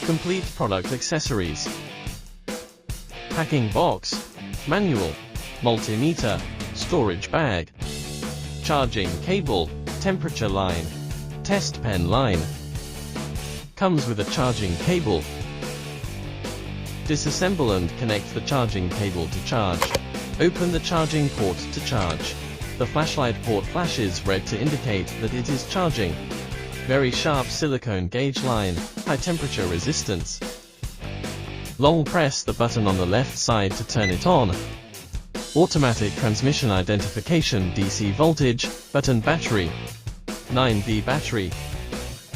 Complete product accessories. Packing box, manual, multimeter, storage bag, charging cable, temperature line, test pen line. Comes with a charging cable. Disassemble and connect the charging cable to charge. Open the charging port to charge. The flashlight port flashes red to indicate that it is charging. Very sharp silicone gauge line, high temperature resistance. Long press the button on the left side to turn it on. Automatic transmission identification, DC voltage, button battery, 9V battery,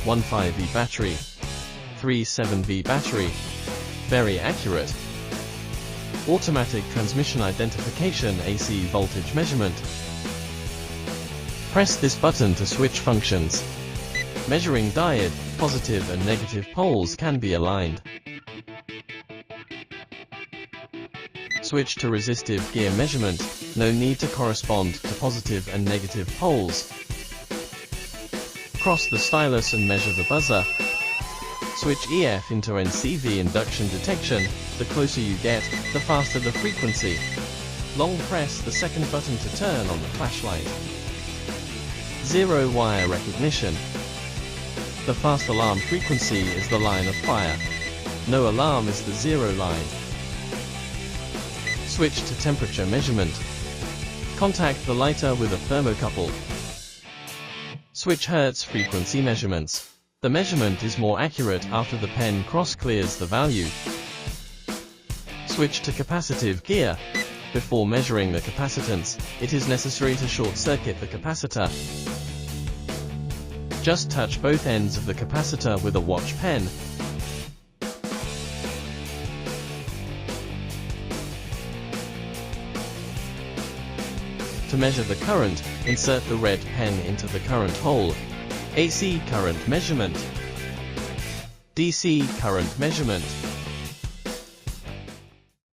15V battery, 37V battery. Very accurate. Automatic transmission identification, AC voltage measurement. Press this button to switch functions. Measuring diode, positive and negative poles can be aligned. Switch to resistive gear measurement, no need to correspond to positive and negative poles. Cross the stylus and measure the buzzer. Switch EF into NCV induction detection, the closer you get, the faster the frequency. Long press the second button to turn on the flashlight. Zero wire recognition. The fast alarm frequency is the line of fire. No alarm is the zero line. Switch to temperature measurement. Contact the lighter with a thermocouple. Switch Hertz frequency measurements. The measurement is more accurate after the pen cross clears the value. Switch to capacitive gear. Before measuring the capacitance, it is necessary to short-circuit the capacitor. Just touch both ends of the capacitor with a watch pen. To measure the current, insert the red pen into the current hole. AC current measurement. DC current measurement.